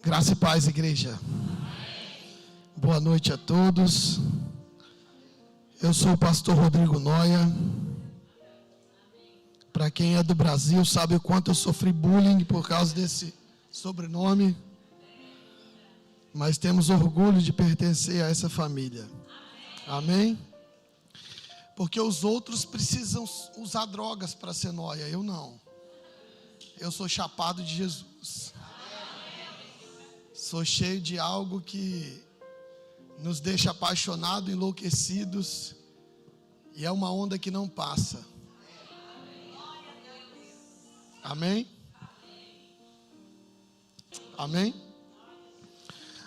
Graça e paz, igreja. Boa noite a todos. Eu sou o pastor Rodrigo Noia. Para quem é do Brasil, sabe o quanto eu sofri bullying por causa desse sobrenome. Mas temos orgulho de pertencer a essa família. Amém? Porque os outros precisam usar drogas para ser Noia, eu não. Eu sou chapado de Jesus. Sou cheio de algo que nos deixa apaixonados, enlouquecidos. E é uma onda que não passa. Amém? Amém?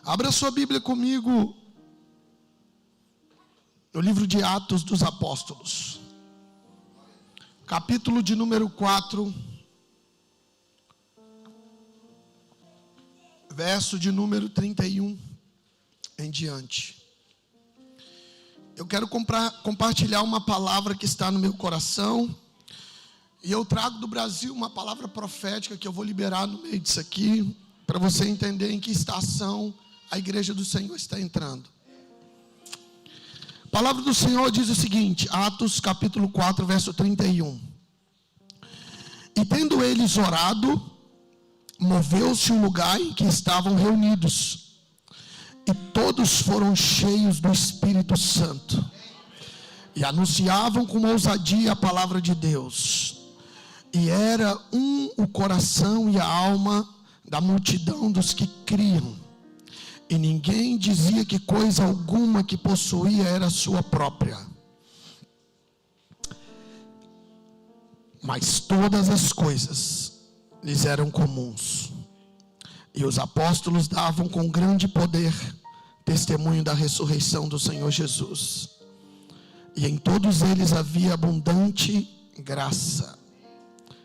Abra sua Bíblia comigo no livro de Atos dos Apóstolos. Capítulo de número 4. Verso de número 31 em diante. Eu quero compartilhar uma palavra que está no meu coração. E eu trago do Brasil uma palavra profética que eu vou liberar no meio disso aqui, para você entender em que estação a igreja do Senhor está entrando. A palavra do Senhor diz o seguinte, Atos capítulo 4, verso 31. E tendo eles orado, moveu-se o lugar em que estavam reunidos, e todos foram cheios do Espírito Santo, e anunciavam com ousadia a palavra de Deus. E era o coração e a alma da multidão dos que criam, e ninguém dizia que coisa alguma que possuía era sua própria, mas todas as coisas lhes eram comuns. E os apóstolos davam com grande poder testemunho da ressurreição do Senhor Jesus. E em todos eles havia abundante graça.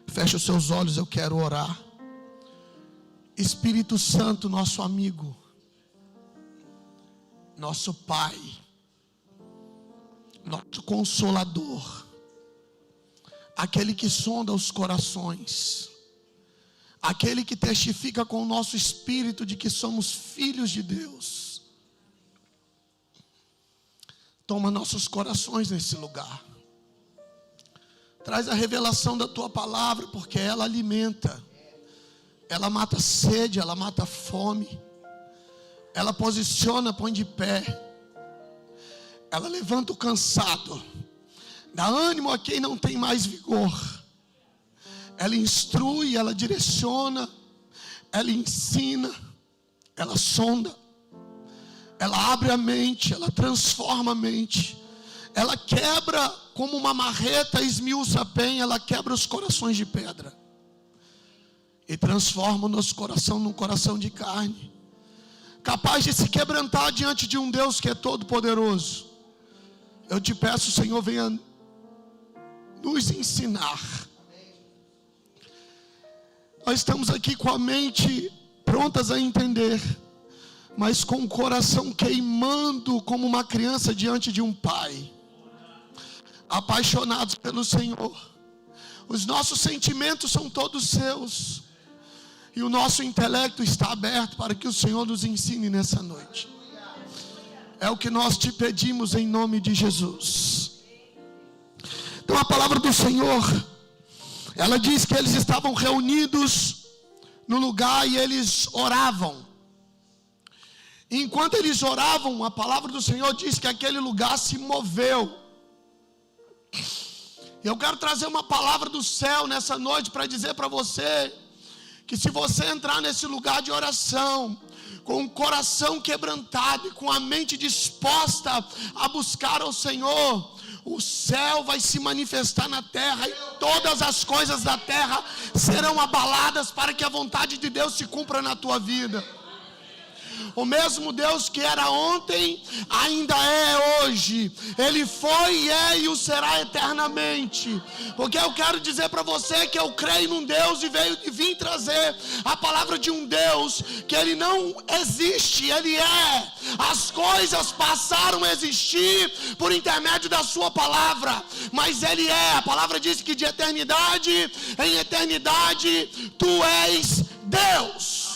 Feche os seus olhos, eu quero orar. Espírito Santo, nosso amigo, nosso Pai, nosso Consolador, aquele que sonda os corações, aquele que testifica com o nosso espírito de que somos filhos de Deus. Toma nossos corações nesse lugar. Traz a revelação da tua palavra, porque ela alimenta. Ela mata a sede, ela mata a fome. Ela posiciona, põe de pé. Ela levanta o cansado. Dá ânimo a quem não tem mais vigor. Ela instrui, ela direciona, ela ensina, ela sonda, ela abre a mente, ela transforma a mente, ela quebra como uma marreta, esmiuça a penha, ela quebra os corações de pedra e transforma o nosso coração num coração de carne, capaz de se quebrantar diante de um Deus que é todo poderoso. Eu te peço, Senhor, venha nos ensinar. Nós estamos aqui com a mente prontas a entender, mas com o coração queimando como uma criança diante de um pai, apaixonados pelo Senhor. Os nossos sentimentos são todos seus, e o nosso intelecto está aberto para que o Senhor nos ensine nessa noite. É o que nós te pedimos em nome de Jesus. Então a palavra do Senhor, ela diz que eles estavam reunidos no lugar e eles oravam. E enquanto eles oravam, a palavra do Senhor diz que aquele lugar se moveu. Eu quero trazer uma palavra do céu nessa noite para dizer para você que se você entrar nesse lugar de oração, com o coração quebrantado e com a mente disposta a buscar ao Senhor, o céu vai se manifestar na terra e todas as coisas da terra serão abaladas para que a vontade de Deus se cumpra na tua vida. O mesmo Deus que era ontem, ainda é hoje. Ele foi e é e o será eternamente. Porque eu quero dizer para você que eu creio num Deus e vim trazer a palavra de um Deus que Ele não existe, Ele é. As coisas passaram a existir por intermédio da sua palavra, mas Ele é. A palavra diz que de eternidade em eternidade Tu és Deus.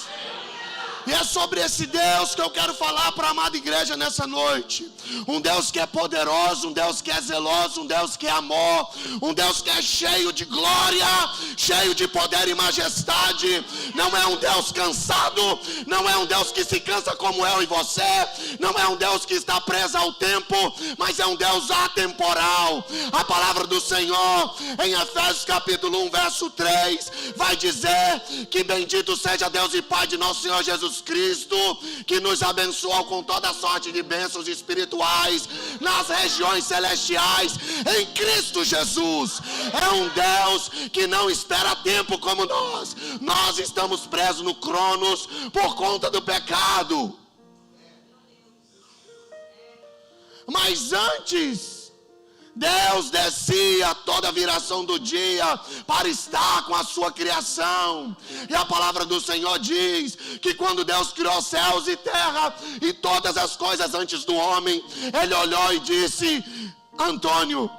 E é sobre esse Deus que eu quero falar para a amada igreja nessa noite. Um Deus que é poderoso, um Deus que é zeloso, um Deus que é amor, um Deus que é cheio de glória, cheio de poder e majestade. Não é um Deus cansado, não é um Deus que se cansa como eu e você, não é um Deus que está preso ao tempo, mas é um Deus atemporal. A palavra do Senhor em Efésios capítulo 1 verso 3 vai dizer que bendito seja Deus e Pai de nosso Senhor Jesus Cristo, que nos abençoou com toda sorte de bênçãos espirituais nas regiões celestiais em Cristo Jesus. É um Deus que não espera tempo como nós. Nós estamos presos no Cronos por conta do pecado. Mas antes, Deus descia toda a viração do dia para estar com a sua criação. E a palavra do Senhor diz que quando Deus criou céus e terra e todas as coisas antes do homem, Ele olhou e disse: Antônio,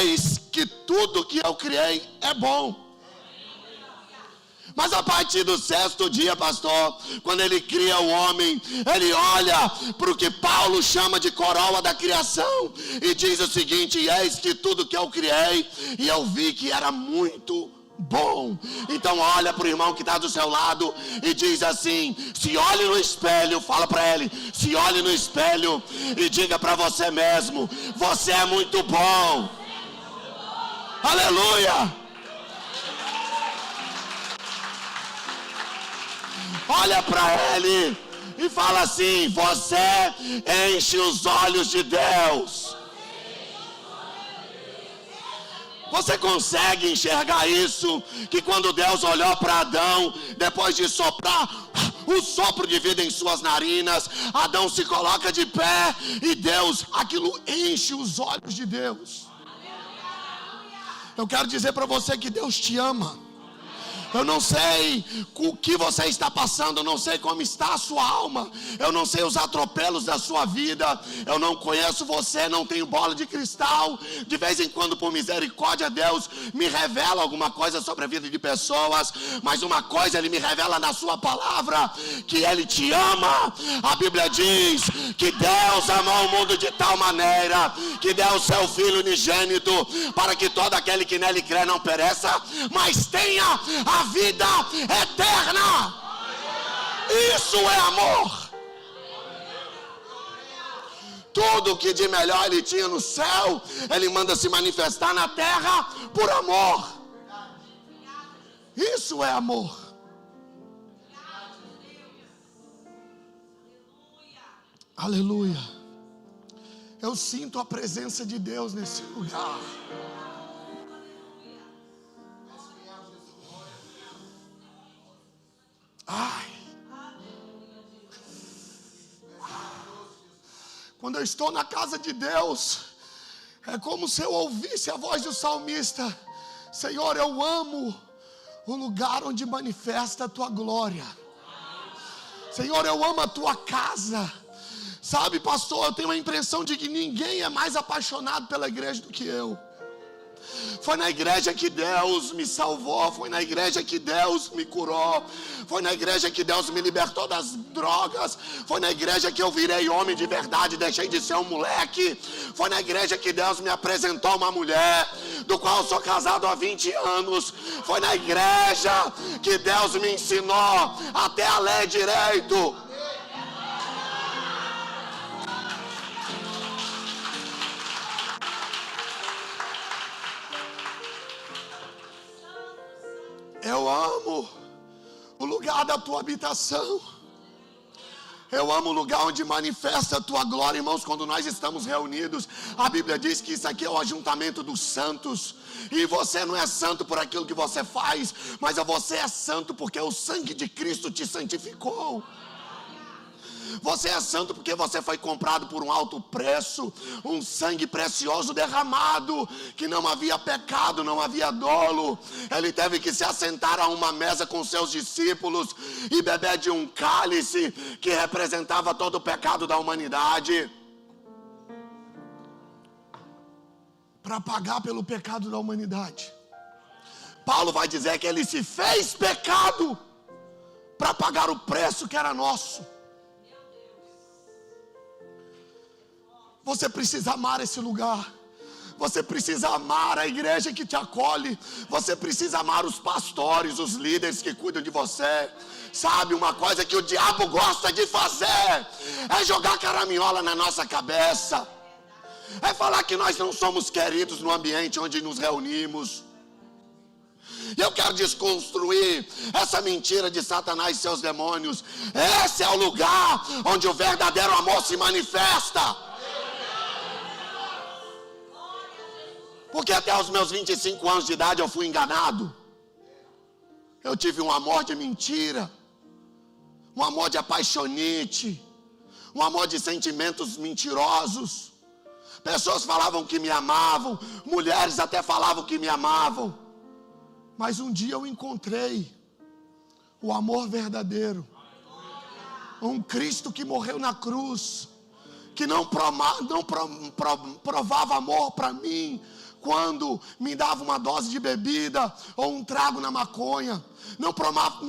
eis que tudo que eu criei é bom. Mas a partir do sexto dia, pastor, quando ele cria o homem, ele olha para o que Paulo chama de coroa da criação e diz o seguinte: eis que tudo que eu criei, e eu vi que era muito bom. Então olha para o irmão que está do seu lado e diz assim: se olhe no espelho, fala para ele, se olhe no espelho e diga para você mesmo: você é muito bom. Aleluia. Olha para ele e fala assim: você enche os olhos de Deus. Você consegue enxergar isso? Que quando Deus olhou para Adão, depois de soprar o sopro de vida em suas narinas, Adão se coloca de pé e Deus, aquilo enche os olhos de Deus. Eu quero dizer para você que Deus te ama. Eu não sei o que você está passando, eu não sei como está a sua alma, eu não sei os atropelos da sua vida, eu não conheço você, não tenho bola de cristal. De vez em quando, por misericórdia, Deus me revela alguma coisa sobre a vida de pessoas, mas uma coisa Ele me revela na sua palavra: que Ele te ama. A Bíblia diz que Deus amou o mundo de tal maneira que deu o seu Filho unigênito, para que todo aquele que nele crê não pereça, mas tenha a vida eterna. Isso é amor. Tudo que de melhor Ele tinha no céu, Ele manda se manifestar na terra por amor. Isso é amor. Aleluia. Eu sinto a presença de Deus nesse lugar. Ai. Quando eu estou na casa de Deus, é como se eu ouvisse a voz do salmista: Senhor, eu amo o lugar onde manifesta a tua glória. Senhor, eu amo a tua casa. Sabe, pastor, eu tenho a impressão de que ninguém é mais apaixonado pela igreja do que eu. Foi na igreja que Deus me salvou, foi na igreja que Deus me curou, foi na igreja que Deus me libertou das drogas, foi na igreja que eu virei homem de verdade, deixei de ser um moleque, foi na igreja que Deus me apresentou uma mulher, do qual eu sou casado há 20 anos, foi na igreja que Deus me ensinou até a ler direito. Eu amo o lugar da tua habitação. Eu amo o lugar onde manifesta a tua glória, irmãos. Quando nós estamos reunidos, a Bíblia diz que isso aqui é o ajuntamento dos santos. E você não é santo por aquilo que você faz, mas você é santo porque o sangue de Cristo te santificou. Você é santo porque você foi comprado por um alto preço, um sangue precioso derramado, que não havia pecado, não havia dolo. Ele teve que se assentar a uma mesa com seus discípulos e beber de um cálice que representava todo o pecado da humanidade, para pagar pelo pecado da humanidade. Paulo vai dizer que ele se fez pecado para pagar o preço que era nosso. Você precisa amar esse lugar. Você precisa amar a igreja que te acolhe. Você precisa amar os pastores, os líderes que cuidam de você. Sabe, uma coisa que o diabo gosta de fazer é jogar caraminhola na nossa cabeça. É falar que nós não somos queridos no ambiente onde nos reunimos. E eu quero desconstruir essa mentira de Satanás e seus demônios. Esse é o lugar onde o verdadeiro amor se manifesta. Porque até os meus 25 anos de idade eu fui enganado. Eu tive um amor de mentira, um amor de apaixonite, um amor de sentimentos mentirosos. Pessoas falavam que me amavam, mulheres até falavam que me amavam. Mas um dia eu encontrei o amor verdadeiro. Um Cristo que morreu na cruz, que não provava amor para mim quando me dava uma dose de bebida ou um trago na maconha. Não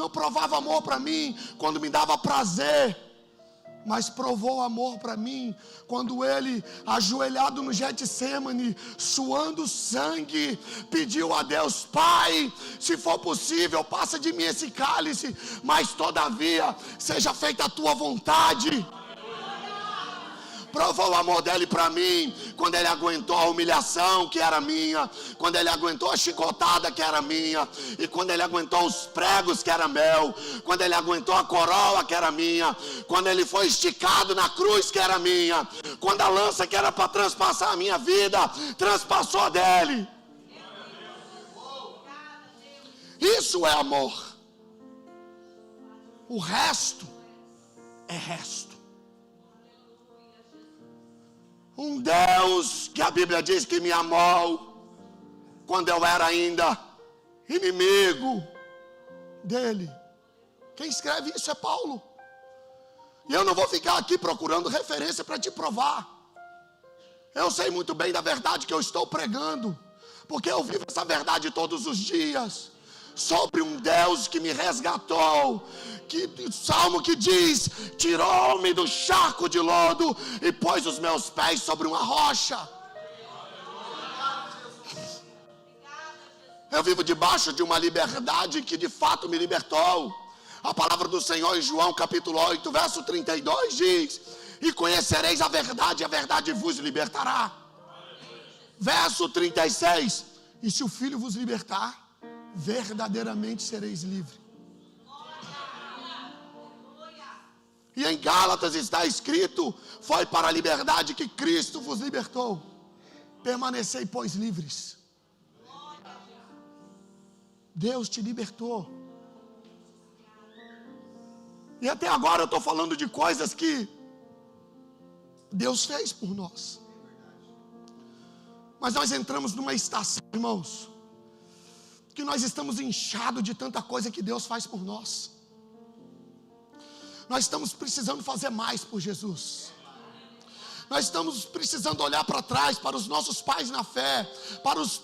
provava amor para mim quando me dava prazer, mas provou amor para mim quando ele, ajoelhado no Getsemane, suando sangue, pediu a Deus: Pai, se for possível, passa de mim esse cálice, mas todavia seja feita a tua vontade. Provou o amor dele para mim quando ele aguentou a humilhação que era minha, quando ele aguentou a chicotada que era minha, e quando ele aguentou os pregos que era meu, quando ele aguentou a coroa que era minha, quando ele foi esticado na cruz que era minha, quando a lança que era para transpassar a minha vida transpassou a dele. Isso é amor. O resto é resto. Um Deus que a Bíblia diz que me amou quando eu era ainda inimigo dele. Quem escreve isso é Paulo. E eu não vou ficar aqui procurando referência para te provar. Eu sei muito bem da verdade que eu estou pregando, porque eu vivo essa verdade todos os dias. Sobre um Deus que me resgatou, que o salmo que diz: tirou-me do charco de lodo e pôs os meus pés sobre uma rocha. Eu vivo debaixo de uma liberdade que de fato me libertou. A palavra do Senhor em João capítulo 8, verso 32 diz: e conhecereis a verdade vos libertará. Verso 36: e se o Filho vos libertar, verdadeiramente sereis livres. E em Gálatas está escrito: foi para a liberdade que Cristo vos libertou. Permanecei, pois, livres. Deus te libertou. E até agora eu estou falando de coisas que Deus fez por nós. Mas nós entramos numa estação, irmãos, que nós estamos inchados de tanta coisa que Deus faz por nós. Nós estamos precisando fazer mais por Jesus. Nós estamos precisando olhar para trás, para os nossos pais na fé, para os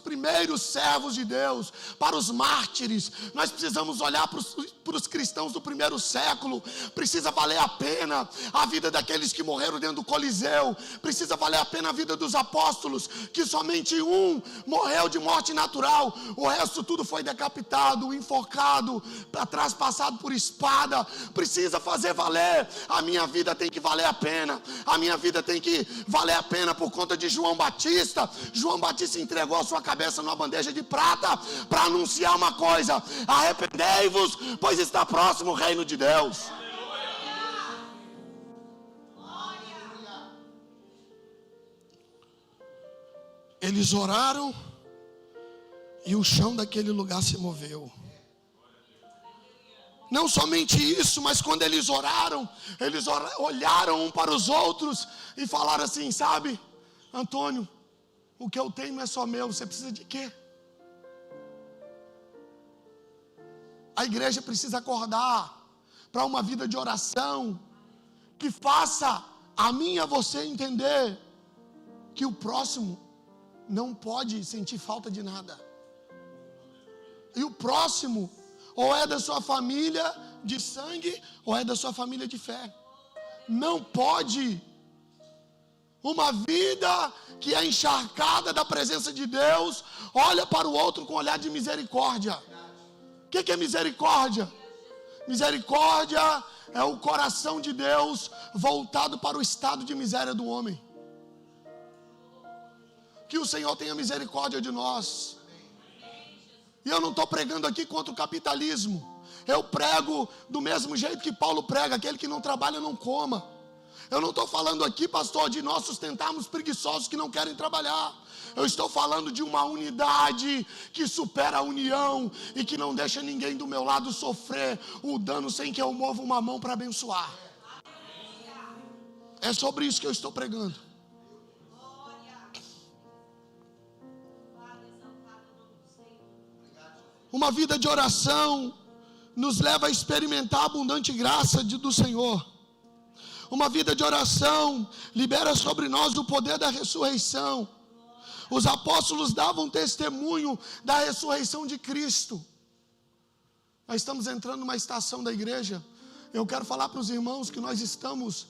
primeiros servos de Deus, para os mártires. Nós precisamos olhar para os cristãos do primeiro século. Precisa valer a pena a vida daqueles que morreram dentro do Coliseu. Precisa valer a pena a vida dos apóstolos, que somente um morreu de morte natural. O resto tudo foi decapitado, enforcado, traspassado por espada. Precisa fazer valer. A minha vida tem que valer a pena. A minha vida tem que valer a pena por conta de João Batista. João Batista entregou a sua cabeça numa bandeja de prata para anunciar uma coisa: arrependei-vos, pois está próximo o reino de Deus. Eles oraram e o chão daquele lugar se moveu. Não somente isso, mas quando eles oraram, olharam um para os outros e falaram assim: sabe, Antônio, o que eu tenho não é só meu, você precisa de quê? A igreja precisa acordar para uma vida de oração que faça a mim e a você entender que o próximo não pode sentir falta de nada. E o próximo, Ou é da sua família de sangue, ou é da sua família de fé. Não pode. Uma vida que é encharcada da presença de Deus, olha para o outro com olhar de misericórdia. O que é misericórdia? Misericórdia é o coração de Deus voltado para o estado de miséria do homem. Que o Senhor tenha misericórdia de nós. E eu não estou pregando aqui contra o capitalismo. Eu prego do mesmo jeito que Paulo prega: aquele que não trabalha não coma. Eu não estou falando aqui, pastor, de nós sustentarmos preguiçosos que não querem trabalhar. Eu estou falando de uma unidade que supera a união e que não deixa ninguém do meu lado sofrer o dano sem que eu mova uma mão para abençoar. É sobre isso que eu estou pregando. Uma vida de oração nos leva a experimentar a abundante graça do Senhor. Uma vida de oração libera sobre nós o poder da ressurreição. Os apóstolos davam testemunho da ressurreição de Cristo. Nós estamos entrando numa estação da igreja. Eu quero falar para os irmãos que nós estamos,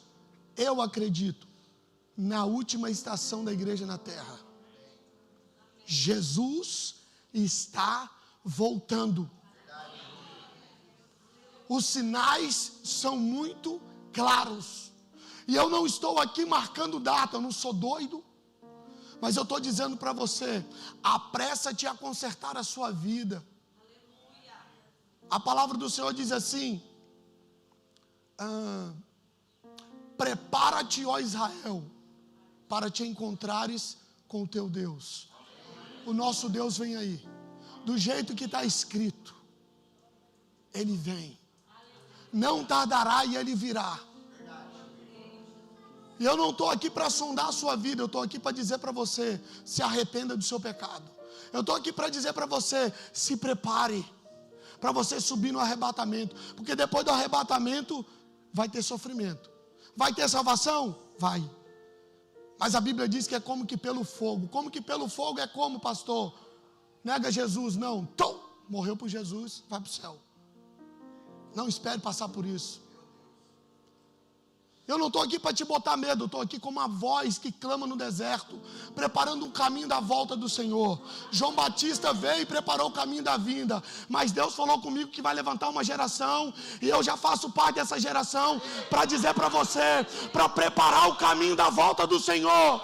eu acredito, na última estação da igreja na terra. Jesus está voltando. Os sinais são muito claros. E eu não estou aqui marcando data, eu não sou doido. Mas eu estou dizendo para você: apressa-te a consertar a sua vida. A palavra do Senhor diz assim: prepara-te, ó Israel, para te encontrares com o teu Deus. O nosso Deus vem aí. Do jeito que está escrito, Ele vem. Não tardará e Ele virá. E eu não estou aqui para sondar a sua vida. Eu estou aqui para dizer para você: se arrependa do seu pecado. Eu estou aqui para dizer para você: se prepare para você subir no arrebatamento. Porque depois do arrebatamento vai ter sofrimento. Vai ter salvação? Vai. Mas a Bíblia diz que é como que pelo fogo. Como que pelo fogo é como, pastor? Nega Jesus? Não. Morreu por Jesus, vai para o céu. Não espere passar por isso. Eu não estou aqui para te botar medo, eu estou aqui como uma voz que clama no deserto, preparando um caminho da volta do Senhor. João Batista veio e preparou o caminho da vinda, mas Deus falou comigo que vai levantar uma geração, e eu já faço parte dessa geração, para dizer para você, para preparar o caminho da volta do Senhor.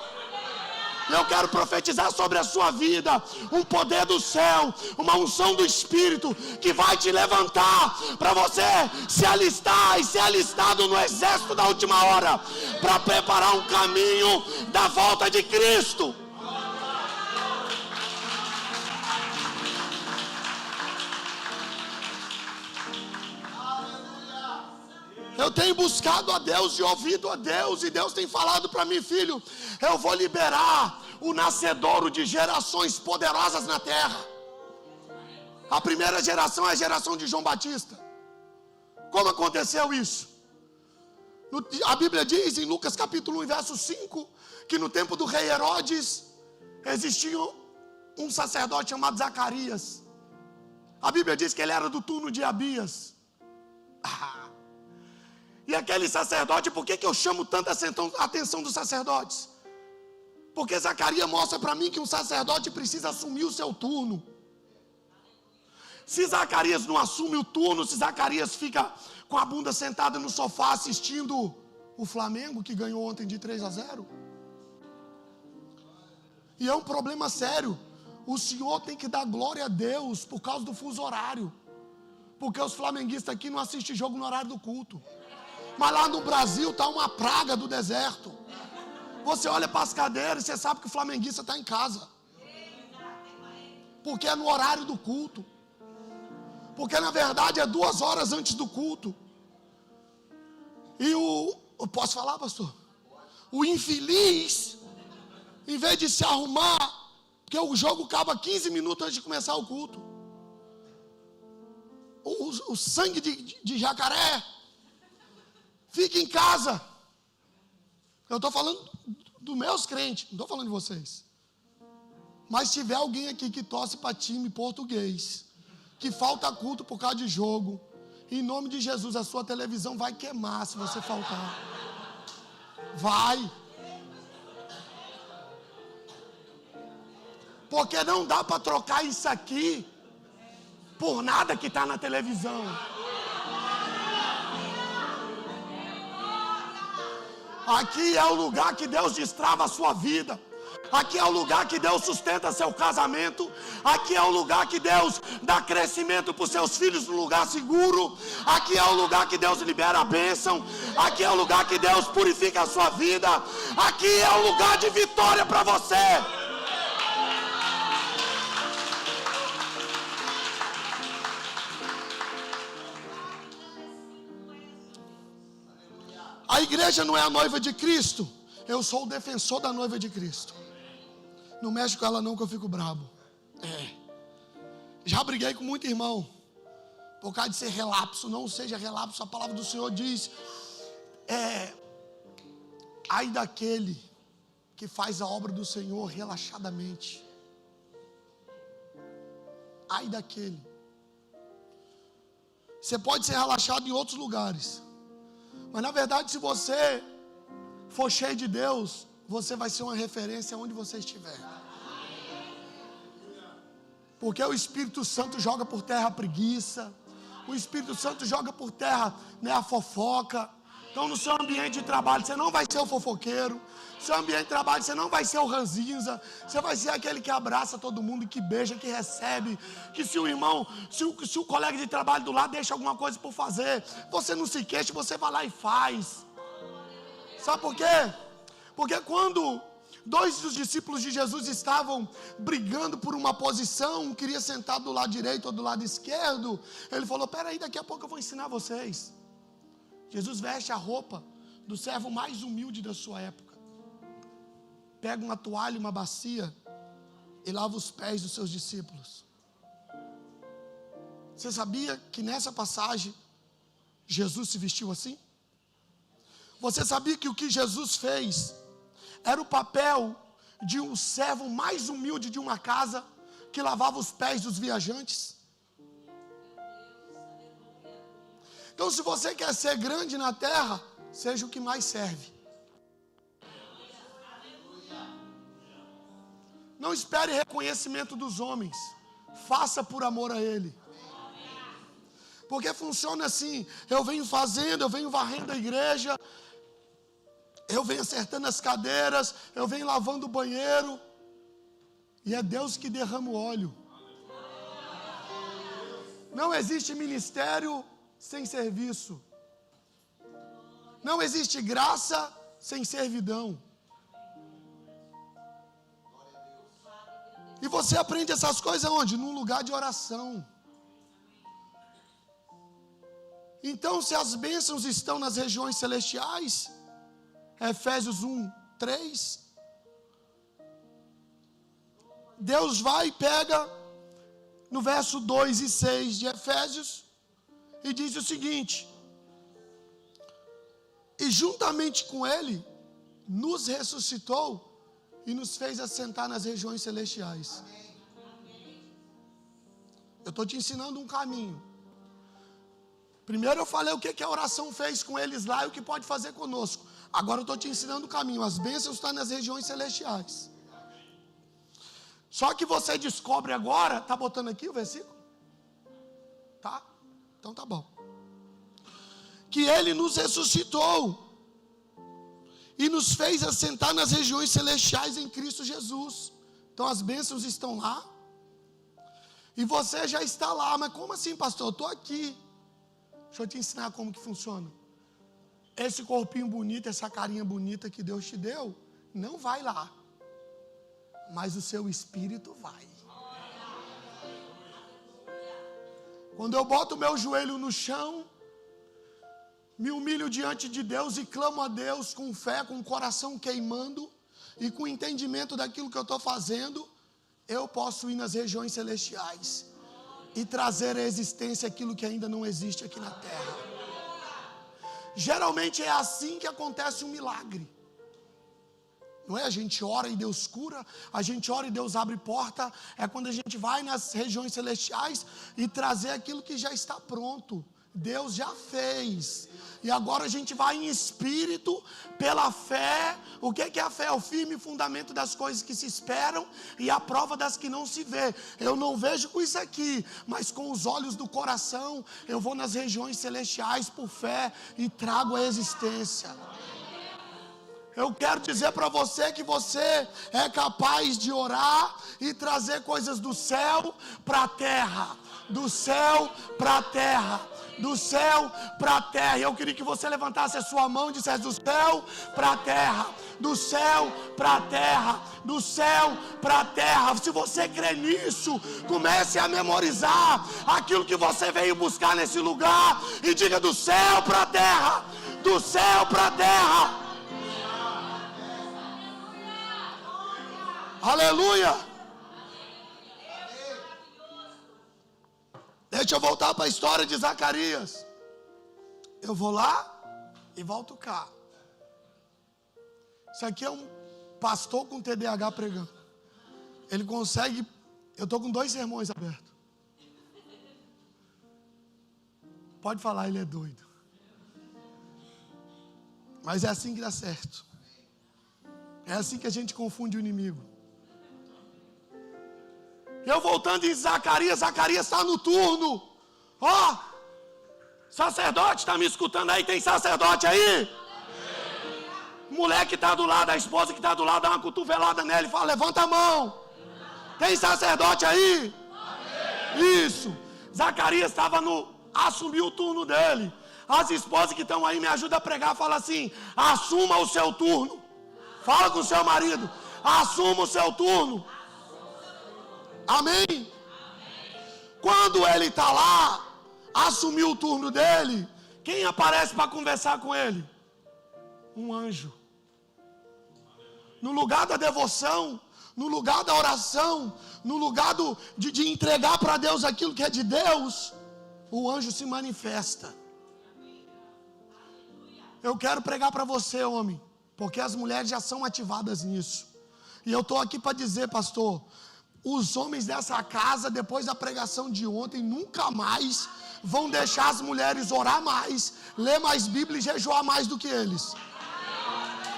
Eu quero profetizar sobre a sua vida um poder do céu, uma unção do Espírito que vai te levantar para você se alistar e ser alistado no exército da última hora, para preparar um caminho da volta de Cristo. Eu tenho buscado a Deus e ouvido a Deus, e Deus tem falado para mim: filho, eu vou liberar o nascedouro de gerações poderosas na terra. A primeira geração é a geração de João Batista. Como aconteceu isso? A Bíblia diz em Lucas capítulo 1, verso 5, que no tempo do rei Herodes existia um sacerdote chamado Zacarias. A Bíblia diz que ele era do turno de Abias. E aquele sacerdote, por que eu chamo tanta atenção dos sacerdotes? Porque Zacarias mostra para mim que um sacerdote precisa assumir o seu turno. Se Zacarias não assume o turno, se Zacarias fica com a bunda sentada no sofá assistindo o Flamengo, que ganhou ontem de 3-0. E é um problema sério. O senhor tem que dar glória a Deus por causa do fuso horário. Porque os flamenguistas aqui não assistem jogo no horário do culto. Mas lá no Brasil está uma praga do deserto. Você olha para as cadeiras e você sabe que o flamenguista está em casa. Porque é no horário do culto. Porque na verdade é 2 horas antes do culto. E eu posso falar, pastor? O infeliz, em vez de se arrumar, porque o jogo acaba 15 minutos antes de começar o culto. O sangue de jacaré fica em casa. Eu estou falando dos meus crentes, não estou falando de vocês. Mas se tiver alguém aqui que torce para time português, que falta culto por causa de jogo. Em nome de Jesus, a sua televisão vai queimar se você faltar. Vai. Porque não dá para trocar isso aqui por nada que está na televisão. Aqui é o lugar que Deus destrava a sua vida. Aqui é o lugar que Deus sustenta seu casamento. Aqui é o lugar que Deus dá crescimento para os seus filhos no lugar seguro. Aqui é o lugar que Deus libera a bênção. Aqui é o lugar que Deus purifica a sua vida. Aqui é o lugar de vitória para você. A igreja não é a noiva de Cristo. Eu sou o defensor da noiva de Cristo. Não mexe com ela não que eu fico brabo. Já briguei com muito irmão por causa de ser relapso. Não seja relapso. A palavra do Senhor diz: ai daquele que faz a obra do Senhor relaxadamente. Ai daquele. Você pode ser relaxado em outros lugares, mas na verdade, se você for cheio de Deus, você vai ser uma referência onde você estiver. Porque o Espírito Santo joga por terra a preguiça. O Espírito Santo joga por terra, a fofoca. Então no seu ambiente de trabalho você não vai ser o fofoqueiro. No seu ambiente de trabalho você não vai ser o ranzinza. Você vai ser aquele que abraça todo mundo, que beija, que recebe. Que se o irmão, se o colega de trabalho do lado deixa alguma coisa por fazer, você não se queixa, você vai lá e faz. Sabe por quê? Porque quando dois dos discípulos de Jesus estavam brigando por uma posição, um queria sentar do lado direito ou do lado esquerdo, ele falou: peraí, daqui a pouco eu vou ensinar vocês. Jesus veste a roupa do servo mais humilde da sua época, pega uma toalha, uma bacia e lava os pés dos seus discípulos. Você sabia que nessa passagem Jesus se vestiu assim? Você sabia que o que Jesus fez era o papel de um servo mais humilde de uma casa que lavava os pés dos viajantes? Então, se você quer ser grande na terra, seja o que mais serve. Não espere reconhecimento dos homens, faça por amor a Ele. Porque funciona assim: eu venho fazendo, eu venho varrendo a igreja, eu venho acertando as cadeiras, eu venho lavando o banheiro, e é Deus que derrama o óleo. Não existe ministério sem serviço. Não existe graça sem servidão. E você aprende essas coisas onde? Num lugar de oração. Então, se as bênçãos estão nas regiões celestiais, Efésios 1, 3, Deus vai e pega no verso 2 e 6 de Efésios e diz o seguinte: e juntamente com Ele nos ressuscitou e nos fez assentar nas regiões celestiais. Eu estou te ensinando um caminho. Primeiro eu falei o que a oração fez com eles lá e o que pode fazer conosco. Agora eu estou te ensinando o caminho. As bênçãos estão nas regiões celestiais. Só que você descobre agora, está botando aqui o versículo? Tá? Então tá bom. Que Ele nos ressuscitou e nos fez assentar nas regiões celestiais em Cristo Jesus. Então as bênçãos estão lá e você já está lá. Mas como assim, pastor? Eu estou aqui. Deixa eu te ensinar como que funciona. Esse corpinho bonito, essa carinha bonita que Deus te deu, não vai lá, mas o seu espírito vai. Quando eu boto o meu joelho no chão, me humilho diante de Deus e clamo a Deus com fé, com o coração queimando e com entendimento daquilo que eu estou fazendo, eu posso ir nas regiões celestiais e trazer à existência aquilo que ainda não existe aqui na terra. Geralmente é assim que acontece um milagre. Não é? A gente ora e Deus cura, a gente ora e Deus abre porta. É quando a gente vai nas regiões celestiais e trazer aquilo que já está pronto. Deus já fez. E agora a gente vai em espírito, pela fé. O que é a fé? É o firme fundamento das coisas que se esperam e a prova das que não se vê. Eu não vejo com isso aqui, mas com os olhos do coração, eu vou nas regiões celestiais por fé e trago a existência. Eu quero dizer para você que você é capaz de orar e trazer coisas do céu para a terra. Do céu para a terra. Do céu para a terra. E eu queria que você levantasse a sua mão e dissesse: do céu para a terra. Do céu para a terra. Do céu para a terra. Se você crê nisso, comece a memorizar aquilo que você veio buscar nesse lugar. E diga: do céu para a terra. Do céu para a terra. Aleluia! Deixa eu voltar para a história de Zacarias. Eu vou lá e volto cá. Isso aqui é um pastor com TDAH pregando. Ele consegue... Eu estou com 2 sermões abertos. Pode falar, ele é doido. Mas é assim que dá certo. É assim que a gente confunde o inimigo. Eu voltando em Zacarias, Zacarias está no turno. Ó, sacerdote, está me escutando aí? Tem sacerdote aí? Mulher que está do lado, a esposa que está do lado, dá uma cotovelada nela e fala: levanta a mão. Tem sacerdote aí? Isso. Zacarias estava assumiu o turno dele. As esposas que estão aí, me ajudam a pregar, fala assim: assuma o seu turno. Fala com o seu marido: assuma o seu turno. Amém? Quando ele está lá, assumiu o turno dele, quem aparece para conversar com ele? Um anjo. No lugar da devoção, no lugar da oração, no lugar de entregar para Deus aquilo que é de Deus, o anjo se manifesta. Eu quero pregar para você, homem, porque as mulheres já são ativadas nisso. E eu estou aqui para dizer, pastor, os homens dessa casa, depois da pregação de ontem, nunca mais vão deixar as mulheres orar mais, ler mais Bíblia e jejuar mais do que eles.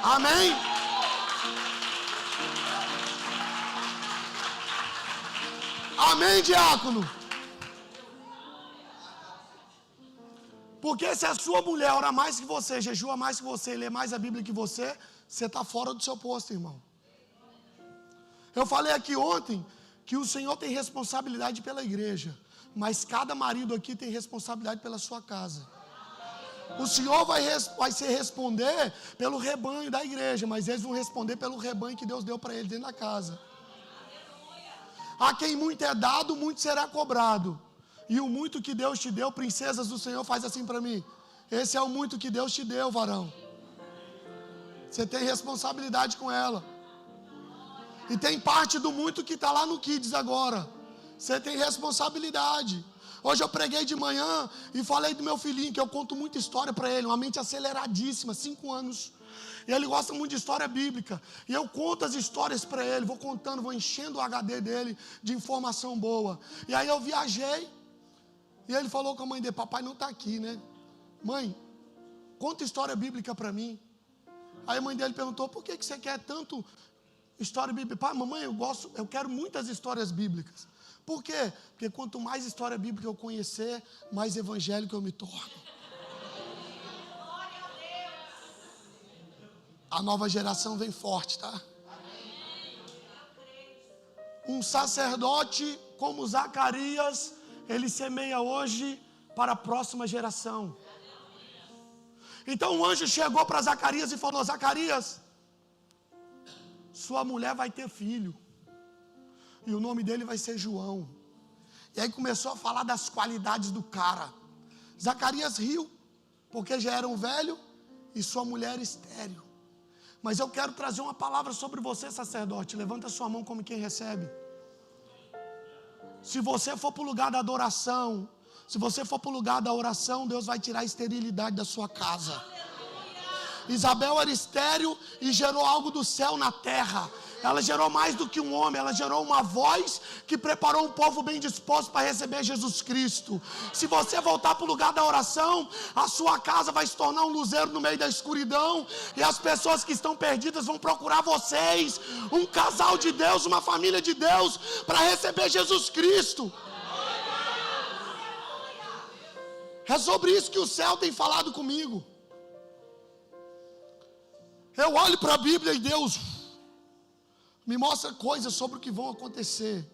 Amém? Amém, diácono? Porque se a sua mulher ora mais que você, jejua mais que você, lê mais a Bíblia que você está fora do seu posto, irmão. Eu falei aqui ontem que o Senhor tem responsabilidade pela igreja, mas cada marido aqui tem responsabilidade pela sua casa. O Senhor vai se responder pelo rebanho da igreja, mas eles vão responder pelo rebanho que Deus deu para eles dentro da casa. A quem muito é dado, muito será cobrado. E o muito que Deus te deu, princesas do Senhor, faz assim para mim: esse é o muito que Deus te deu, varão. Você tem responsabilidade com ela. E tem parte do muito que está lá no Kids agora. Você tem responsabilidade. Hoje eu preguei de manhã e falei do meu filhinho, que eu conto muita história para ele. Uma mente aceleradíssima, 5 anos. E ele gosta muito de história bíblica. E eu conto as histórias para ele, vou contando, vou enchendo o HD dele de informação boa. E aí eu viajei. E ele falou com a mãe dele: papai não está aqui, né? Mãe, conta história bíblica para mim. Aí a mãe dele perguntou: por que você quer tanto história bíblica? Pai, mamãe, eu quero muitas histórias bíblicas. Por quê? Porque quanto mais história bíblica eu conhecer, mais evangélico eu me torno. A nova geração vem forte, tá? Um sacerdote como Zacarias, ele semeia hoje para a próxima geração. Então o anjo chegou para Zacarias e falou: Zacarias, sua mulher vai ter filho, e o nome dele vai ser João. E aí começou a falar das qualidades do cara. Zacarias riu, porque já era um velho e sua mulher estéril. Mas eu quero trazer uma palavra sobre você, sacerdote. Levanta sua mão como quem recebe. Se você for para o lugar da adoração, se você for para o lugar da oração, Deus vai tirar a esterilidade da sua casa. Isabel era estéril e gerou algo do céu na terra. Ela gerou mais do que um homem, ela gerou uma voz que preparou um povo bem disposto para receber Jesus Cristo. Se você voltar para o lugar da oração, a sua casa vai se tornar um luzeiro no meio da escuridão, e as pessoas que estão perdidas vão procurar vocês, um casal de Deus, uma família de Deus, para receber Jesus Cristo. É sobre isso que o céu tem falado comigo. Eu olho para a Bíblia e Deus me mostra coisas sobre o que vão acontecer.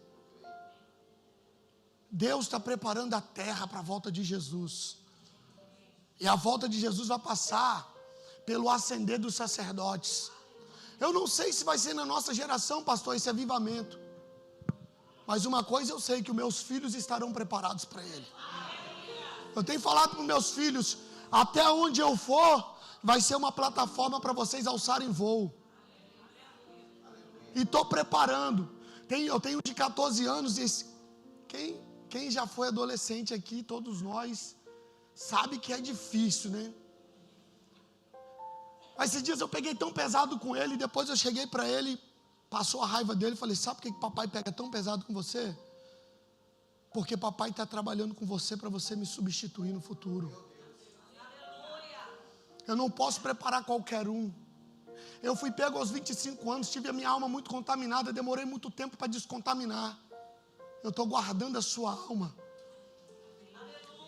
Deus está preparando a terra para a volta de Jesus. E a volta de Jesus vai passar pelo ascender dos sacerdotes. Eu não sei se vai ser na nossa geração, pastor, esse avivamento. Mas uma coisa eu sei, que os meus filhos estarão preparados para ele. Eu tenho falado para os meus filhos, até onde eu for, vai ser uma plataforma para vocês alçarem voo. E estou preparando. Eu tenho de 14 anos. Quem já foi adolescente aqui, todos nós, sabe que é difícil, né? Mas esses dias eu peguei tão pesado com ele. Depois eu cheguei para ele, passou a raiva dele. Falei, sabe por que papai pega tão pesado com você? Porque papai está trabalhando com você para você me substituir no futuro. Eu não posso preparar qualquer um. Eu fui pego aos 25 anos, tive a minha alma muito contaminada, demorei muito tempo para descontaminar. Eu estou guardando a sua alma,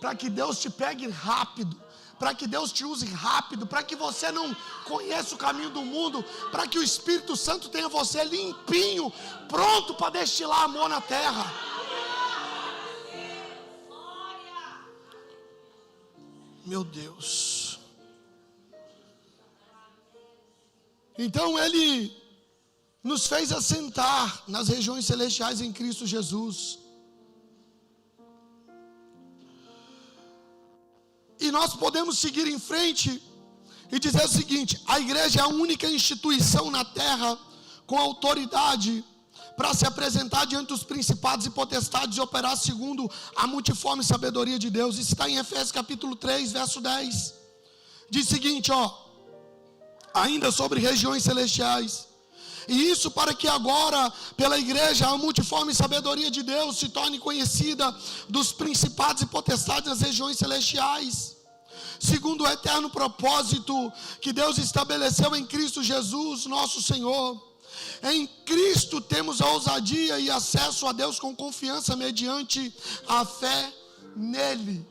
para que Deus te pegue rápido, para que Deus te use rápido, para que você não conheça o caminho do mundo, para que o Espírito Santo tenha você limpinho, pronto para destilar amor na terra. Meu Deus. Então ele nos fez assentar nas regiões celestiais em Cristo Jesus. E nós podemos seguir em frente e dizer o seguinte: a igreja é a única instituição na terra com autoridade para se apresentar diante dos principados e potestades e operar segundo a multiforme sabedoria de Deus. Isso está em Efésios capítulo 3, verso 10. Diz o seguinte, ainda sobre regiões celestiais. E isso para que agora, pela igreja, a multiforme sabedoria de Deus se torne conhecida dos principados e potestades nas regiões celestiais, segundo o eterno propósito que Deus estabeleceu em Cristo Jesus, nosso Senhor. Em Cristo temos a ousadia e acesso a Deus com confiança mediante a fé nele.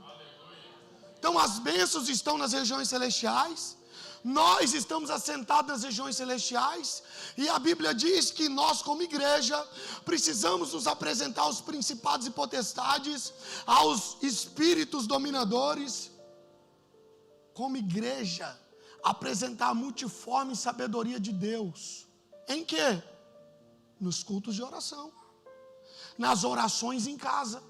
Então as bênçãos estão nas regiões celestiais. Nós estamos assentados nas regiões celestiais, e a Bíblia diz que nós, como igreja, precisamos nos apresentar aos principados e potestades, aos espíritos dominadores, como igreja, apresentar a multiforme sabedoria de Deus. Em quê? Nos cultos de oração, nas orações em casa,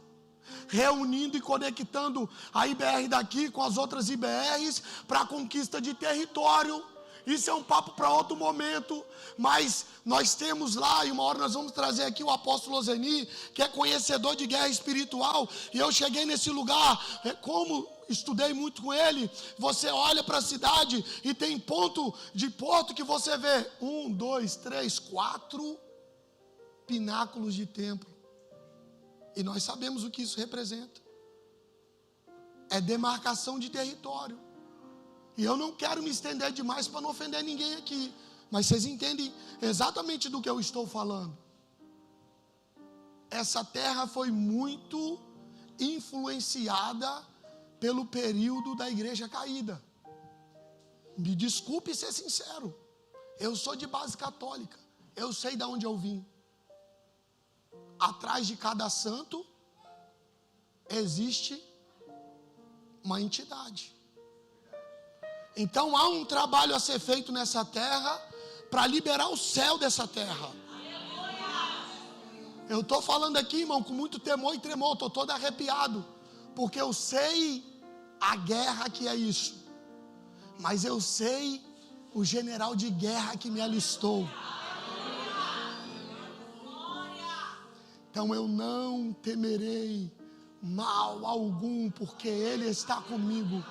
reunindo e conectando a IBR daqui com as outras IBRs para a conquista de território. Isso é um papo para outro momento, mas nós temos lá, e uma hora nós vamos trazer aqui o apóstolo Ozeni, que é conhecedor de guerra espiritual, e eu cheguei nesse lugar, como estudei muito com ele, você olha para a cidade e tem ponto de porto que você vê 1, 2, 3, 4 pináculos de templo. E nós sabemos o que isso representa. É demarcação de território. E eu não quero me estender demais para não ofender ninguém aqui, mas vocês entendem exatamente do que eu estou falando. Essa terra foi muito influenciada pelo período da igreja caída. Me desculpe ser sincero, eu sou de base católica, eu sei de onde eu vim. Atrás de cada santo existe uma entidade. Então há um trabalho a ser feito nessa terra para liberar o céu dessa terra. Eu estou falando aqui, irmão, com muito temor e tremor, estou todo arrepiado, porque eu sei a guerra que é isso, mas eu sei o general de guerra que me alistou. Então eu não temerei mal algum, porque Ele está comigo.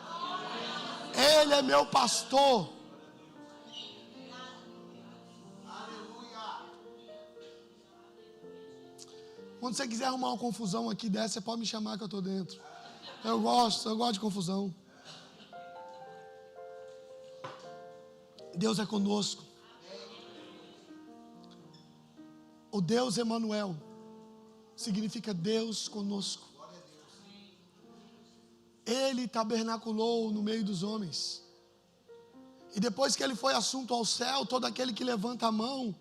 Ele é meu pastor, Quando você quiser arrumar uma confusão aqui dessa, você pode me chamar que eu estou dentro. Eu gosto de confusão. Deus é conosco. O Deus Emanuel significa Deus conosco. Ele tabernaculou no meio dos homens. E depois que ele foi assunto ao céu, todo aquele que levanta a mão,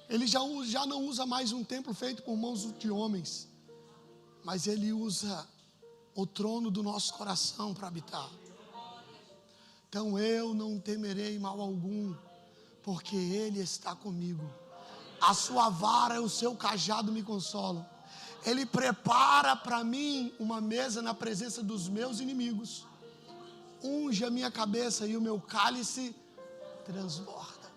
ele já não usa mais um templo feito por mãos de homens, mas ele usa o trono do nosso coração para habitar. Então eu não temerei mal algum, porque ele está comigo. A sua vara e o seu cajado me consolam. Ele prepara para mim uma mesa na presença dos meus inimigos. Unge a minha cabeça e o meu cálice transborda.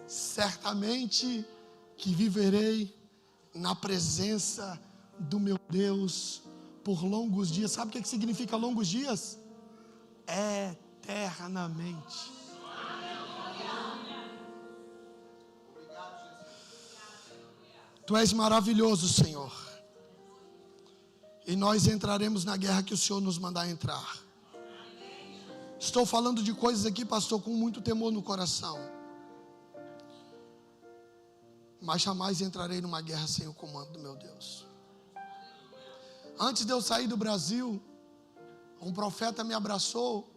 Certamente que viverei na presença do meu Deus por longos dias. Sabe o que significa longos dias? Eternamente. Tu és maravilhoso, Senhor. E nós entraremos na guerra que o Senhor nos mandar entrar. Estou falando de coisas aqui, pastor, com muito temor no coração. Mas jamais entrarei numa guerra sem o comando do meu Deus. Antes de eu sair do Brasil, um profeta me abraçou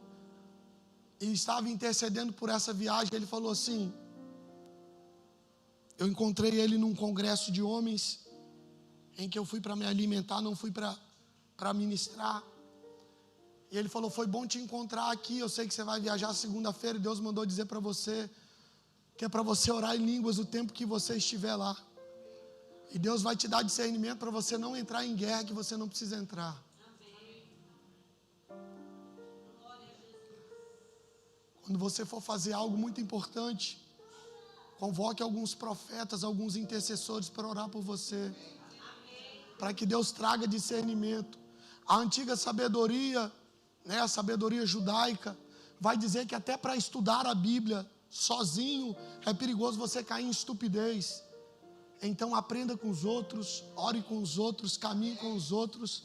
e estava intercedendo por essa viagem. Ele falou assim: eu encontrei ele num congresso de homens, em que eu fui para me alimentar, não fui para ministrar. E ele falou: foi bom te encontrar aqui, eu sei que você vai viajar segunda-feira, e Deus mandou dizer para você, que é para você orar em línguas o tempo que você estiver lá. E Deus vai te dar discernimento para você não entrar em guerra que você não precisa entrar. Quando você for fazer algo muito importante, convoque alguns profetas, alguns intercessores para orar por você. Para que Deus traga discernimento. A antiga sabedoria, a sabedoria judaica, vai dizer que até para estudar a Bíblia sozinho é perigoso você cair em estupidez. Então aprenda com os outros, ore com os outros, caminhe com os outros.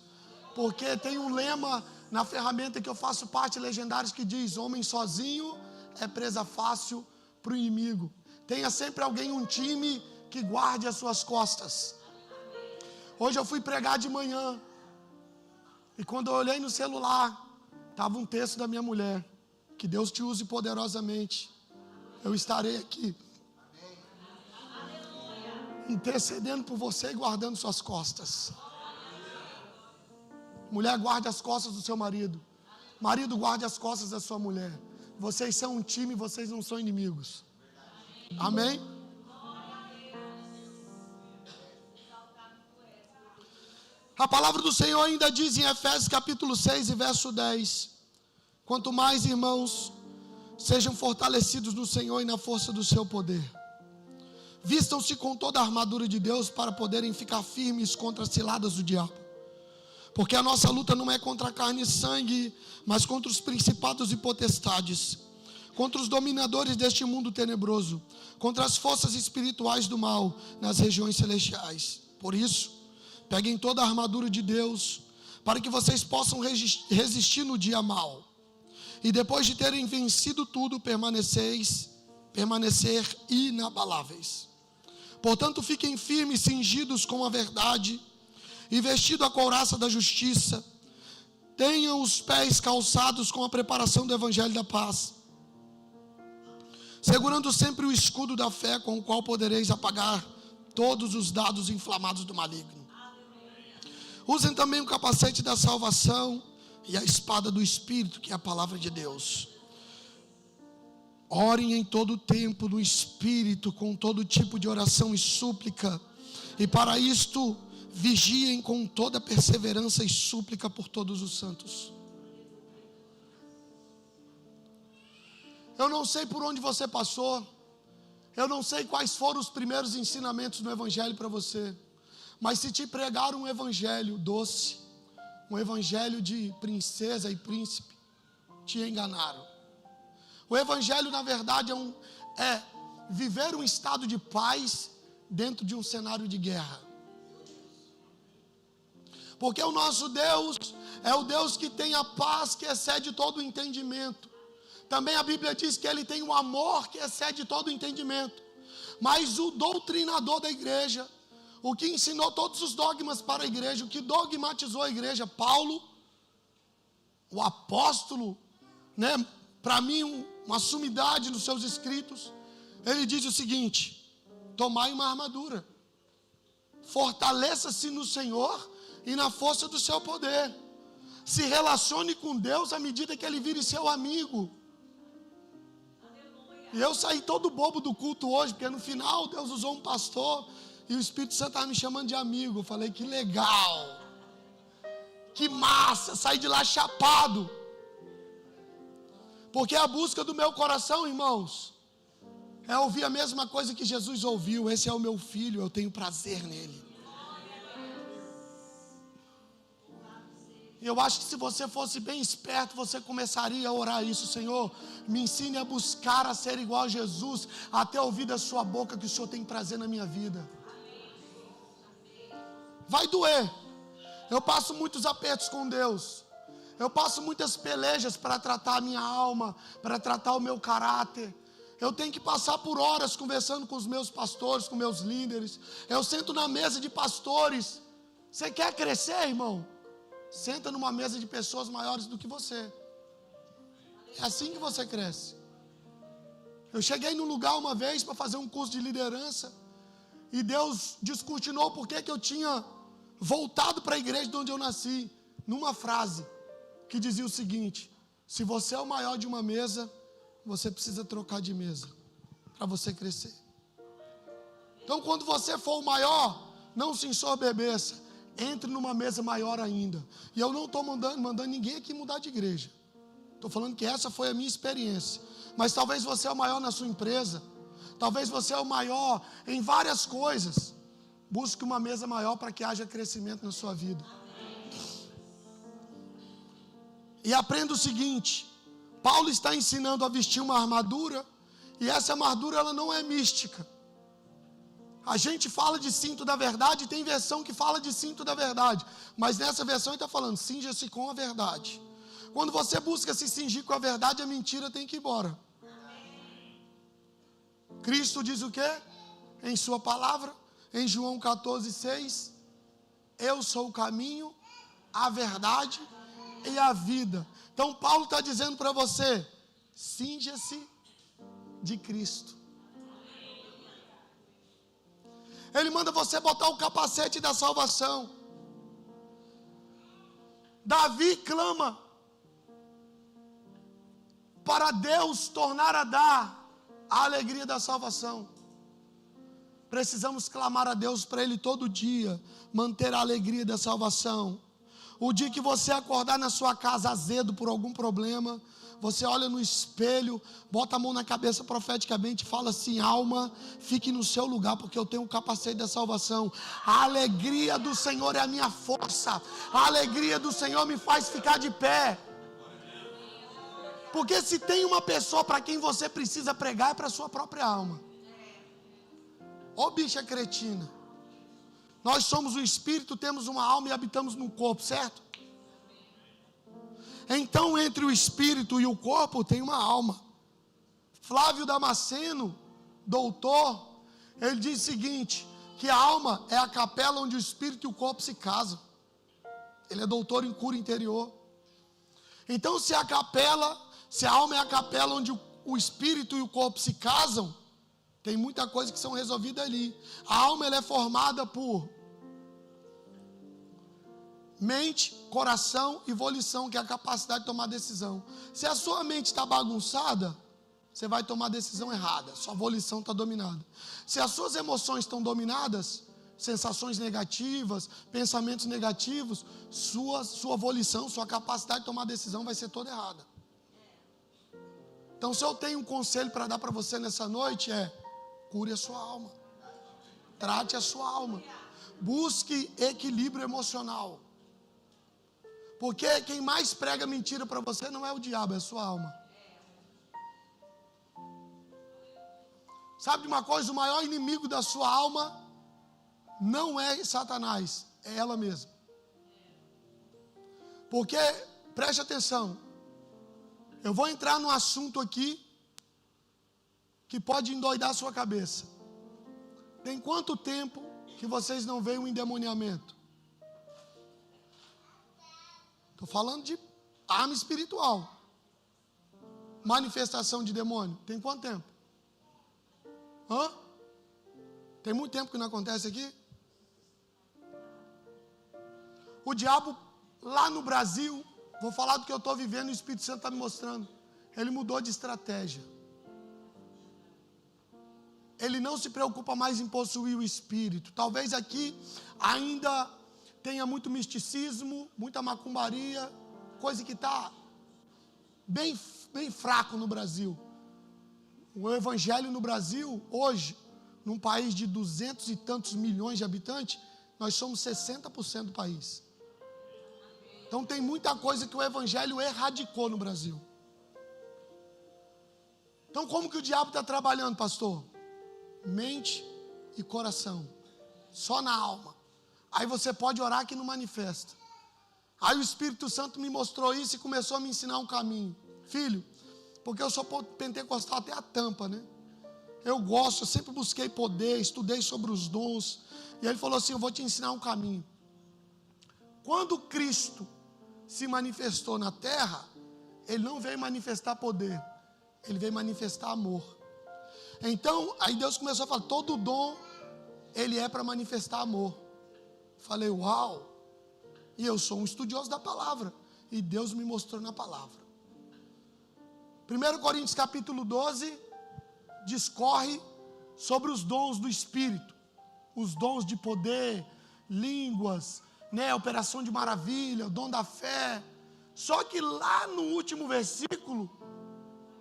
Porque tem um lema na ferramenta que eu faço parte, Legendários, que diz: homem sozinho é presa fácil para o inimigo. Tenha sempre alguém, um time que guarde as suas costas. Hoje eu fui pregar de manhã, e quando eu olhei no celular, estava um texto da minha mulher: que Deus te use poderosamente. Eu estarei aqui, intercedendo por você e guardando suas costas. Mulher, guarde as costas do seu marido. Marido, guarde as costas da sua mulher. Vocês são um time, vocês não são inimigos. Amém? A palavra do Senhor ainda diz em Efésios capítulo 6 e verso 10: quanto mais, irmãos, sejam fortalecidos no Senhor e na força do seu poder. Vistam-se com toda a armadura de Deus para poderem ficar firmes contra as ciladas do diabo. Porque a nossa luta não é contra carne e sangue, mas contra os principados e potestades, contra os dominadores deste mundo tenebroso, contra as forças espirituais do mal nas regiões celestiais. Por isso, peguem toda a armadura de Deus, para que vocês possam resistir no dia mau. E depois de terem vencido tudo, permanecer inabaláveis. Portanto, fiquem firmes, cingidos com a verdade, e vestido a couraça da justiça. Tenham os pés calçados com a preparação do evangelho da paz, segurando sempre o escudo da fé, com o qual podereis apagar todos os dardos inflamados do maligno. Usem também o capacete da salvação e a espada do Espírito, que é a palavra de Deus. Orem em todo o tempo no Espírito, com todo tipo de oração e súplica, e para isto vigiem com toda perseverança e súplica por todos os santos. Eu não sei por onde você passou, eu não sei quais foram os primeiros ensinamentos do Evangelho para você, mas se te pregaram um Evangelho doce, um Evangelho de princesa e príncipe, te enganaram. O Evangelho, na verdade, é viver um estado de paz dentro de um cenário de guerra. Porque o nosso Deus é o Deus que tem a paz que excede todo o entendimento. Também a Bíblia diz que Ele tem um amor que excede todo o entendimento. Mas o doutrinador da igreja, o que ensinou todos os dogmas para a igreja, o que dogmatizou a igreja, Paulo, o apóstolo, né, para mim uma sumidade nos seus escritos, ele diz o seguinte: tomai uma armadura, fortaleça-se no Senhor e na força do seu poder, se relacione com Deus à medida que Ele vire seu amigo. E eu saí todo bobo do culto hoje, porque no final Deus usou um pastor e o Espírito Santo estava me chamando de amigo. Eu falei, que legal, que massa, saí de lá chapado. Porque a busca do meu coração, irmãos, é ouvir a mesma coisa que Jesus ouviu. Esse é o meu filho, eu tenho prazer nele. E eu acho que se você fosse bem esperto, você começaria a orar isso: Senhor, me ensine a buscar a ser igual a Jesus, até ouvir da sua boca que o Senhor tem prazer na minha vida. Vai doer. Eu passo muitos apertos com Deus. Eu passo muitas pelejas para tratar a minha alma, para tratar o meu caráter. Eu tenho que passar por horas conversando com os meus pastores, com meus líderes. Eu sento na mesa de pastores. Você quer crescer, irmão? Senta numa mesa de pessoas maiores do que você. É assim que você cresce. Eu cheguei num lugar uma vez para fazer um curso de liderança, e Deus descortinou por que eu tinha voltado para a igreja de onde eu nasci, numa frase que dizia o seguinte: se você é o maior de uma mesa, você precisa trocar de mesa para você crescer. Então, quando você for o maior, não se ensoberbeça, entre numa mesa maior ainda. E eu não estou mandando ninguém aqui mudar de igreja. Estou falando que essa foi a minha experiência. Mas talvez você é o maior na sua empresa. Talvez você é o maior em várias coisas. Busque uma mesa maior para que haja crescimento na sua vida. E aprenda o seguinte: Paulo está ensinando a vestir uma armadura. E essa armadura, ela não é mística. A gente fala de cinto da verdade, tem versão que fala de cinto da verdade, mas nessa versão ele está falando, cinja-se com a verdade. Quando você busca se cingir com a verdade, a mentira tem que ir embora. Cristo diz o quê? Em sua palavra, em João 14:6, eu sou o caminho, a verdade e a vida. Então Paulo está dizendo para você, cinja-se de Cristo. Ele manda você botar o capacete da salvação. Davi clama para Deus tornar a dar a alegria da salvação. Precisamos clamar a Deus para Ele todo dia manter a alegria da salvação. O dia que você acordar na sua casa azedo por algum problema, você olha no espelho, bota a mão na cabeça profeticamente e fala assim: alma, fique no seu lugar, porque eu tenho o capacete da salvação. A alegria do Senhor é a minha força. A alegria do Senhor me faz ficar de pé. Porque se tem uma pessoa para quem você precisa pregar, é para a sua própria alma. Ô bicha cretina. Nós somos o espírito, temos uma alma e habitamos num corpo, certo? Então, entre o espírito e o corpo tem uma alma. Flávio Damasceno, doutor, ele diz o seguinte, que a alma é a capela onde o espírito e o corpo se casam. Ele é doutor em cura interior. Então, se a alma é a capela onde o espírito e o corpo se casam, tem muita coisa que são resolvidas ali. A alma, ela é formada por mente, coração e volição, que é a capacidade de tomar decisão. Se a sua mente está bagunçada, você vai tomar decisão errada, sua volição está dominada. Se as suas emoções estão dominadas, sensações negativas, pensamentos negativos, sua volição, sua capacidade de tomar decisão vai ser toda errada. Então, se eu tenho um conselho para dar para você nessa noite, cure a sua alma, trate a sua alma, busque equilíbrio emocional. Porque quem mais prega mentira para você não é o diabo, é a sua alma. Sabe de uma coisa? O maior inimigo da sua alma não é Satanás, é ela mesma. Porque, preste atenção, eu vou entrar num assunto aqui que pode endoidar a sua cabeça. Tem quanto tempo que vocês não veem um endemoniamento? Estou falando de arma espiritual. Manifestação de demônio. Tem quanto tempo? Tem muito tempo que não acontece aqui? O diabo, lá no Brasil, vou falar do que eu estou vivendo e o Espírito Santo está me mostrando. Ele mudou de estratégia. Ele não se preocupa mais em possuir o Espírito. Talvez aqui ainda tenha muito misticismo, muita macumbaria, coisa que está bem fraco no Brasil. O Evangelho no Brasil, hoje, num país de 200 e tantos milhões de habitantes, nós somos 60% do país. Então tem muita coisa que o Evangelho erradicou no Brasil. Então como que o diabo está trabalhando, pastor? Mente e coração. Só na alma. Aí você pode orar que não manifesta. Aí o Espírito Santo me mostrou isso e começou a me ensinar um caminho. Filho, porque eu sou pentecostal até a tampa, né? Eu sempre busquei poder, estudei sobre os dons. E ele falou assim, eu vou te ensinar um caminho. Quando Cristo se manifestou na terra, ele não veio manifestar poder, ele veio manifestar amor. Então, aí Deus começou a falar, todo dom, ele é para manifestar amor. Falei, uau! E eu sou um estudioso da palavra, e Deus me mostrou na palavra. 1 Coríntios capítulo 12, discorre sobre os dons do Espírito, os dons de poder, línguas, né, operação de maravilha, o dom da fé. Só que lá no último versículo,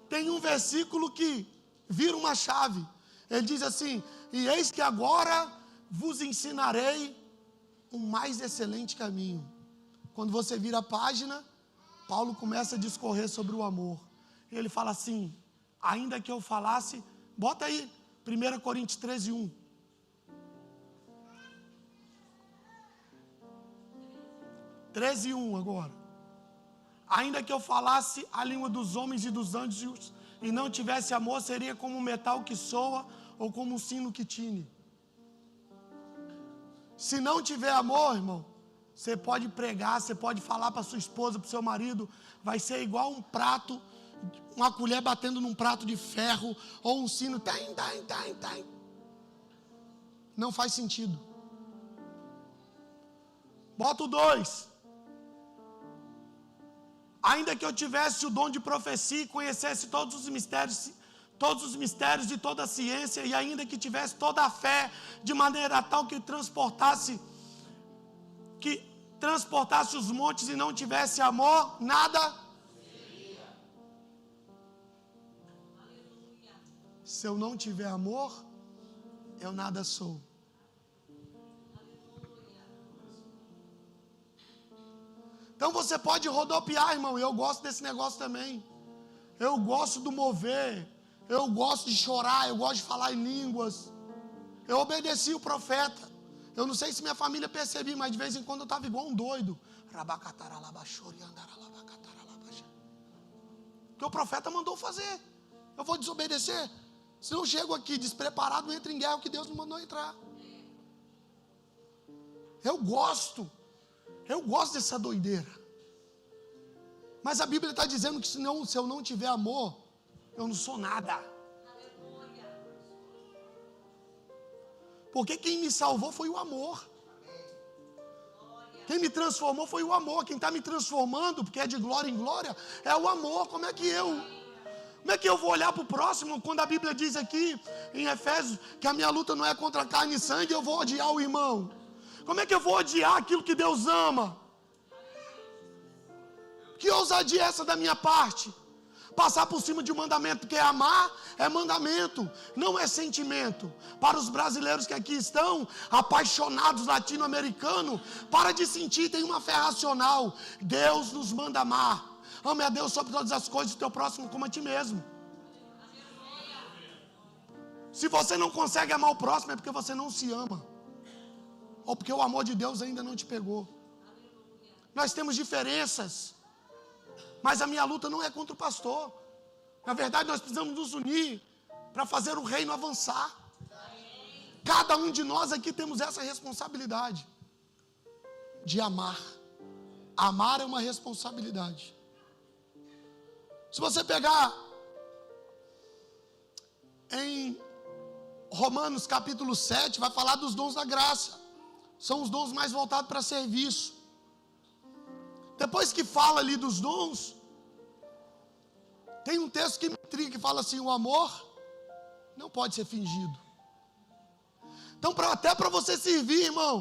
tem um versículo que vira uma chave. Ele diz assim, e eis que agora vos ensinarei um mais excelente caminho. Quando você vira a página, Paulo começa a discorrer sobre o amor. Ele fala assim, ainda que eu falasse, bota aí, 1 Coríntios 13, 1. Agora. Ainda que eu falasse a língua dos homens e dos anjos e não tivesse amor, seria como um metal que soa ou como um sino que tine. Se não tiver amor, irmão, você pode pregar, você pode falar para sua esposa, para o seu marido, vai ser igual um prato, uma colher batendo num prato de ferro, ou um sino, não faz sentido. Bota o 2. Ainda que eu tivesse o dom de profecia e conhecesse todos os mistérios de toda a ciência, e ainda que tivesse toda a fé, de maneira tal que transportasse os montes e não tivesse amor, nada. Se eu não tiver amor, eu nada sou. Então você pode rodopiar, irmão, eu gosto desse negócio também. Eu gosto do mover, eu gosto de chorar, eu gosto de falar em línguas. Eu obedeci o profeta. Eu não sei se minha família percebia, mas de vez em quando eu estava igual um doido. Porque o profeta mandou fazer. Eu vou desobedecer. Se eu chego aqui despreparado, não entro em guerra, o que Deus me mandou entrar. Eu gosto dessa doideira. Mas a Bíblia está dizendo que se eu não tiver amor, eu não sou nada. Porque quem me salvou foi o amor. Quem me transformou foi o amor. Quem está me transformando, porque é de glória em glória, é o amor. Como é que eu vou olhar para o próximo, quando a Bíblia diz aqui, em Efésios, que a minha luta não é contra carne e sangue, eu vou odiar o irmão? Como é que eu vou odiar aquilo que Deus ama? Que ousadia é essa da minha parte? Passar por cima de um mandamento, porque amar é mandamento, não é sentimento. Para os brasileiros que aqui estão, apaixonados latino-americanos, para de sentir, tem uma fé racional. Deus nos manda amar. Ame a Deus sobre todas as coisas, o teu próximo como a ti mesmo. Se você não consegue amar o próximo, é porque você não se ama. Ou porque o amor de Deus ainda não te pegou. Nós temos diferenças. Mas a minha luta não é contra o pastor. Na verdade, nós precisamos nos unir para fazer o reino avançar. Cada um de nós aqui temos essa responsabilidade de amar. Amar é uma responsabilidade. Se você pegar em Romanos capítulo 7, vai falar dos dons da graça. São os dons mais voltados para serviço. Depois que fala ali dos dons, tem um texto que me intriga, que fala assim: o amor não pode ser fingido. Então, até para você servir, irmão,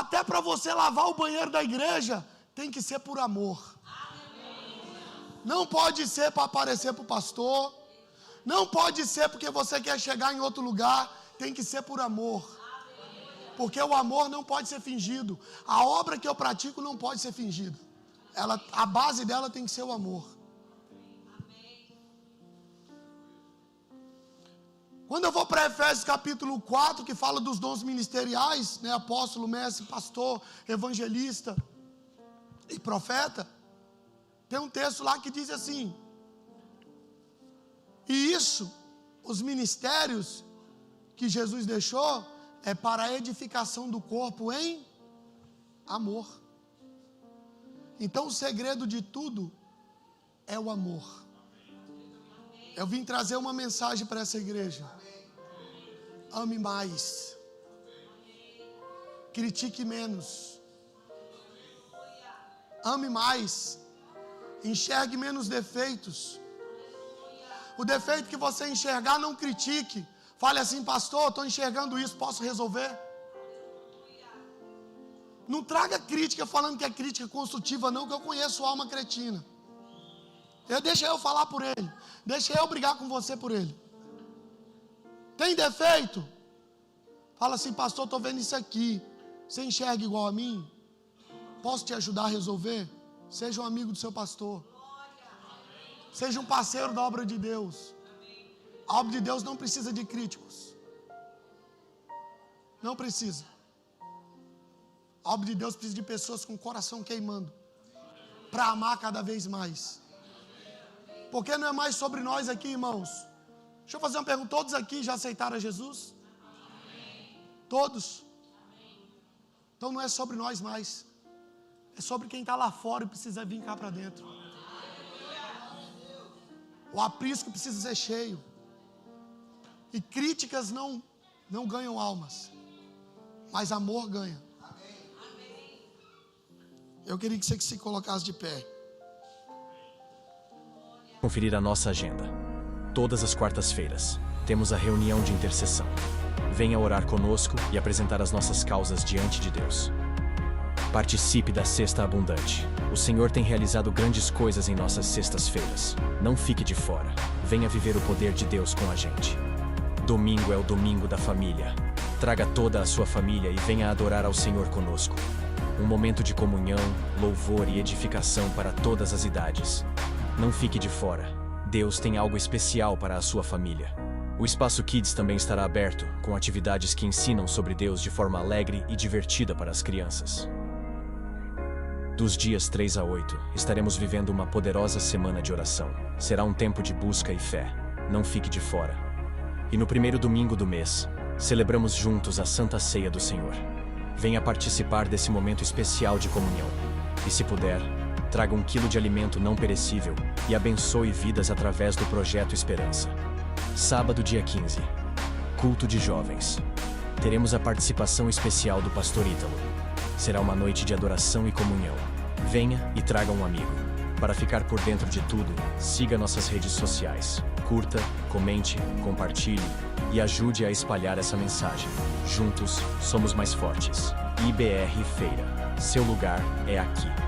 até para você lavar o banheiro da igreja, tem que ser por amor. Não pode ser para aparecer para o pastor. Não pode ser porque você quer chegar em outro lugar. Tem que ser por amor. Porque o amor não pode ser fingido. A obra que eu pratico não pode ser fingida. A base dela tem que ser o amor. Quando eu vou para Efésios capítulo 4, que fala dos dons ministeriais, né, apóstolo, mestre, pastor, evangelista e profeta, tem um texto lá que diz assim: e isso, os ministérios que Jesus deixou, é para a edificação do corpo em amor. Então o segredo de tudo é o amor. Eu vim trazer uma mensagem para essa igreja. Ame mais. Critique menos. Ame mais. Enxergue menos defeitos. O defeito que você enxergar, não critique. Fale assim: pastor, estou enxergando isso, posso resolver? Não traga crítica falando que é crítica construtiva não, que eu conheço alma cretina. Deixa eu falar por ele. Deixa eu brigar com você por ele. Tem defeito? Fala assim: pastor, estou vendo isso aqui. Você enxerga igual a mim? Posso te ajudar a resolver? Seja um amigo do seu pastor. Seja um parceiro da obra de Deus. A obra de Deus não precisa de críticos. Não precisa. A obra de Deus precisa de pessoas com o coração queimando para amar cada vez mais. Porque não é mais sobre nós aqui, irmãos. Deixa eu fazer uma pergunta: todos aqui já aceitaram a Jesus? Todos? Então não é sobre nós mais. É sobre quem está lá fora e precisa vir cá para dentro. O aprisco precisa ser cheio. E críticas não ganham almas, mas amor ganha. Eu queria que você se colocasse de pé. Conferir a nossa agenda. Todas as quartas-feiras, temos a reunião de intercessão. Venha orar conosco e apresentar as nossas causas diante de Deus. Participe da Cesta Abundante. O Senhor tem realizado grandes coisas em nossas sextas-feiras. Não fique de fora. Venha viver o poder de Deus com a gente. Domingo é o domingo da família. Traga toda a sua família e venha adorar ao Senhor conosco. Um momento de comunhão, louvor e edificação para todas as idades. Não fique de fora. Deus tem algo especial para a sua família. O Espaço Kids também estará aberto, com atividades que ensinam sobre Deus de forma alegre e divertida para as crianças. Dos dias 3 a 8, estaremos vivendo uma poderosa semana de oração. Será um tempo de busca e fé. Não fique de fora. E no primeiro domingo do mês, celebramos juntos a Santa Ceia do Senhor. Venha participar desse momento especial de comunhão. E se puder, traga 1 quilo de alimento não perecível e abençoe vidas através do Projeto Esperança. Sábado, dia 15. Culto de jovens. Teremos a participação especial do pastor Ítalo. Será uma noite de adoração e comunhão. Venha e traga um amigo. Para ficar por dentro de tudo, siga nossas redes sociais. Curta, comente, compartilhe e ajude a espalhar essa mensagem. Juntos, somos mais fortes. IBR Feira. Seu lugar é aqui.